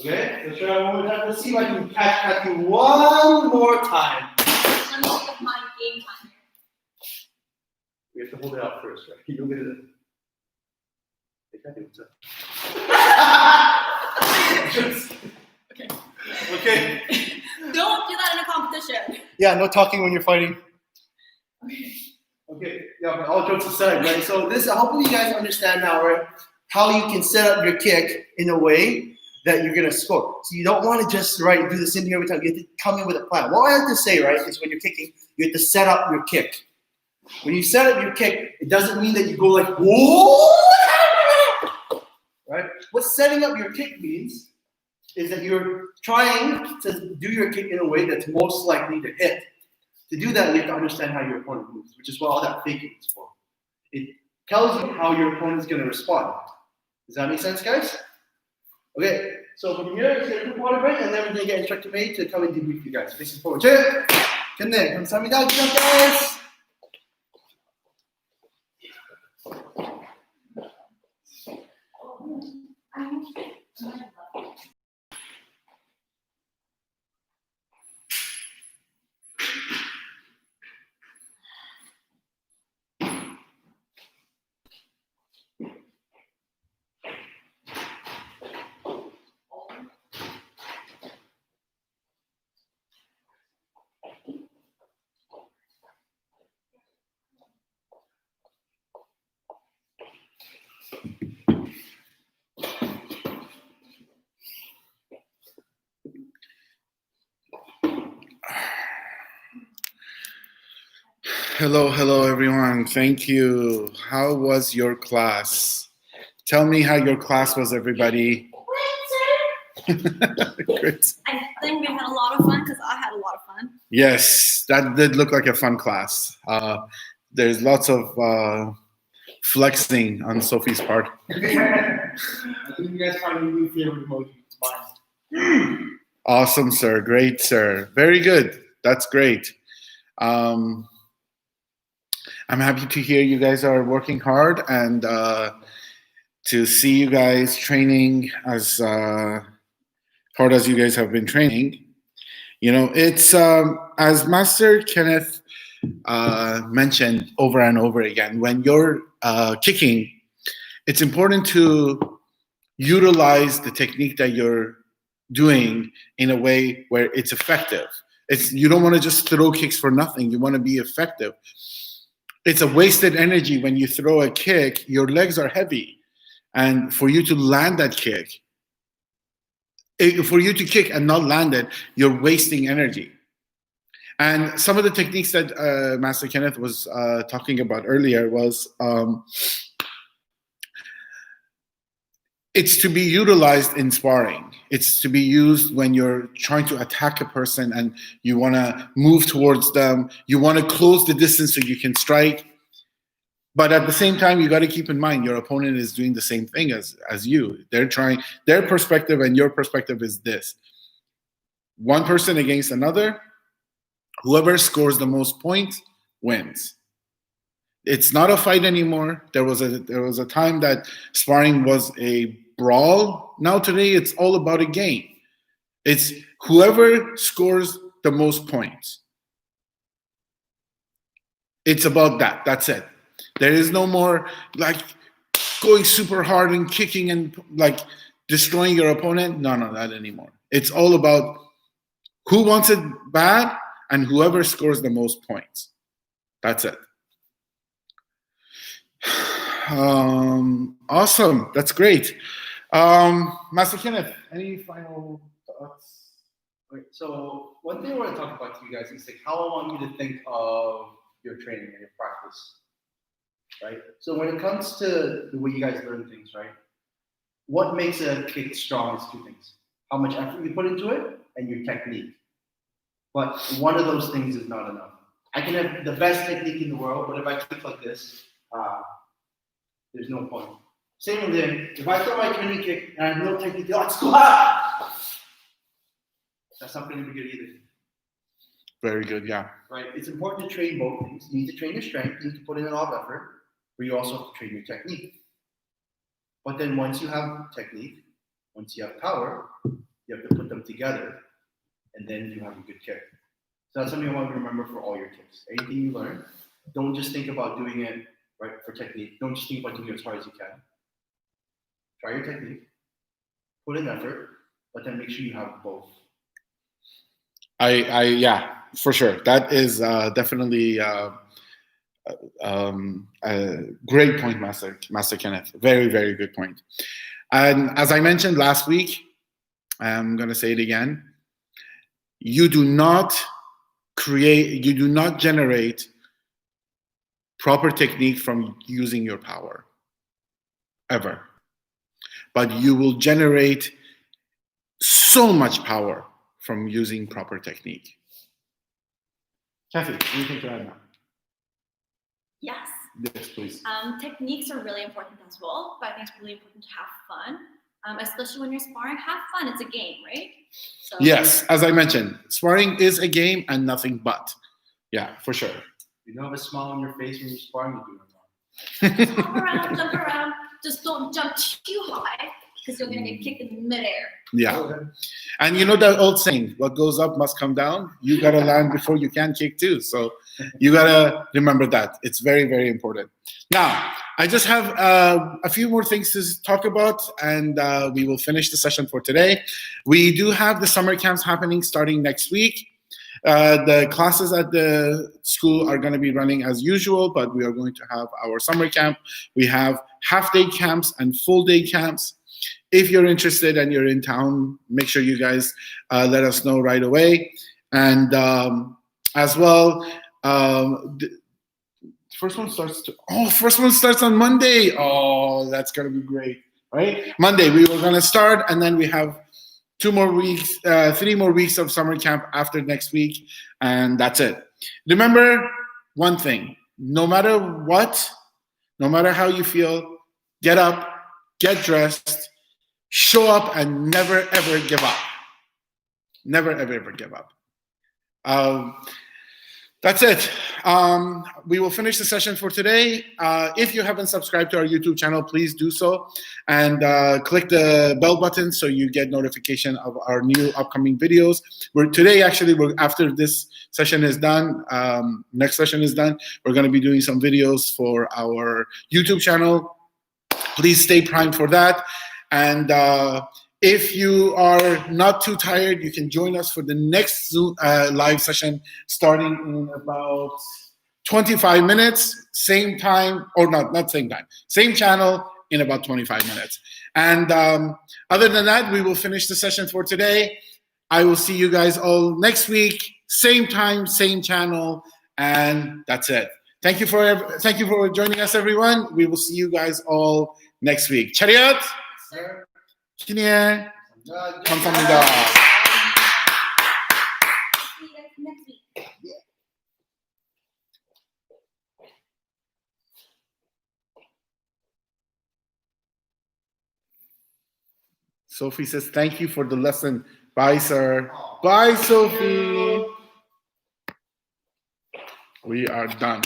Okay? Let's try one more time. Let's see if I can catch Kathy one more time. Let me look at my game plan here. We have to hold it out first, right? Can you look at it? Hey, Kathy, what's up? Okay. Don't do that in a competition. Yeah, no talking when you're fighting. Okay. Yeah, all jokes aside, right? So this, hopefully you guys understand now, right? How you can set up your kick in a way that you're gonna score. So you don't want to just do the same thing every time. You have to come in with a plan. What I have to say, right, is when you're kicking, you have to set up your kick. When you set up your kick, it doesn't mean that you go like, whoa, right? What setting up your kick means is that you're trying to do your kick in a way that's most likely to hit. To do that, you have to understand how your opponent moves, which is what all that faking is for. It tells you how your opponent's going to respond. Does that make sense, guys? Okay, so from here, let's get a quick water break, and then we're going to get Instructor May to come and debrief you guys. Facing forward. Cheer! Come there. 감사합니다, guys! Hello, everyone. Thank you. How was your class? Tell me how your class was, everybody. Great. I think we had a lot of fun because I had a lot of fun. Yes, that did look like a fun class. There's lots of flexing on Sophie's part. I think you guys find a new favorite emoji. It's mine. Awesome, sir. Great, sir. Very good. That's great. I'm happy to hear you guys are working hard and to see you guys training as hard as you guys have been training. You know, it's as Master Kenneth mentioned over and over again, when you're kicking, it's important to utilize the technique that you're doing in a way where it's effective. You don't want to just throw kicks for nothing. You want to be effective. It's a wasted energy when you throw a kick. Your legs are heavy, and for you to land that kick, for you to kick and not land it, you're wasting energy. And some of the techniques that Master Kenneth was talking about earlier was it's to be utilized in sparring. It's to be used when you're trying to attack a person and you want to move towards them. You want to close the distance so you can strike. But at the same time, you got to keep in mind your opponent is doing the same thing as you. They're trying, their perspective and your perspective is this. One person against another, whoever scores the most points wins. It's not a fight anymore. There was a time that sparring was a brawl. Now today it's all about a game. It's whoever scores the most points. It's about that. That's it. There is no more like going super hard and kicking and like destroying your opponent. No, not anymore. It's all about who wants it bad and whoever scores the most points. That's it. Awesome. That's great. Master Kenneth, any final thoughts? Okay, so one thing I want to talk about to you guys is like how I want you to think of your training and your practice, right? So when it comes to the way you guys learn things, right? What makes a kick strong is two things: how much effort you put into it and your technique. But one of those things is not enough. I can have the best technique in the world, but if I kick like this, there's no point. Same with him. If I throw my training kick and I have no technique, let's go out. That's not going to be good either. Very good, yeah. Right? It's important to train both things. You need to train your strength, you need to put in a lot of effort, but you also have to train your technique. But then once you have technique, once you have power, you have to put them together, and then you have a good kick. So that's something I want you to remember for all your kicks. Anything you learn, don't just think about doing it right for technique. Don't just think about doing it as hard as you can. Try your technique, put in effort, but then make sure you have both. Yeah, for sure. That is definitely Great point, Master Kenneth. Very, very good point. And as I mentioned last week, I'm going to say it again. You do not generate proper technique from using your power, ever. But you will generate so much power from using proper technique. Kathy, anything to add now? Yes. Yes, please. Techniques are really important as well, but I think it's really important to have fun, especially when you're sparring. Have fun. It's a game, right? So, Yes, as I mentioned, sparring is a game and nothing but. Yeah, for sure. You don't have a smile on your face when you're sparring, you're doing it wrong. Hop around, jump around. Just don't jump too high because you're gonna get kicked in midair. Yeah. And you know that old saying, what goes up must come down. You got to land before you can kick too. So you got to remember that. It's very, very important. Now, I just have a few more things to talk about, and we will finish the session for today. We do have the summer camps happening starting next week. The classes at the school are going to be running as usual, but we are going to have our summer camp. We have half-day camps and full-day camps. If you're interested and you're in town, make sure you guys let us know right away. And as well, first one starts on Monday. Oh, that's gonna be great, right? Monday we were gonna start, and then we have 3 more weeks of summer camp after next week, and that's it. Remember one thing: no matter what, no matter how you feel, get up, get dressed. Show up and never ever give up. Never ever give up. That's it. We will finish the session for today. If you haven't subscribed to our YouTube channel, please do so, and click the bell button so you get notification of our new upcoming videos. After this session is done, next session is done, we're going to be doing some videos for our YouTube channel. Please stay primed for that. And if you are not too tired, you can join us for the next Zoom, live session starting in about 25 minutes, same time, or not same time, same channel in about 25 minutes. And other than that, we will finish the session for today. I will see you guys all next week, same time, same channel, and that's it. Thank you for joining us, everyone. We will see you guys all next week. Chariot! Sir? Kiniye. 감사합니다. 감사합니다. See you guys next week. Sophie says, thank you for the lesson. Bye, sir. Bye, Sophie. We are done.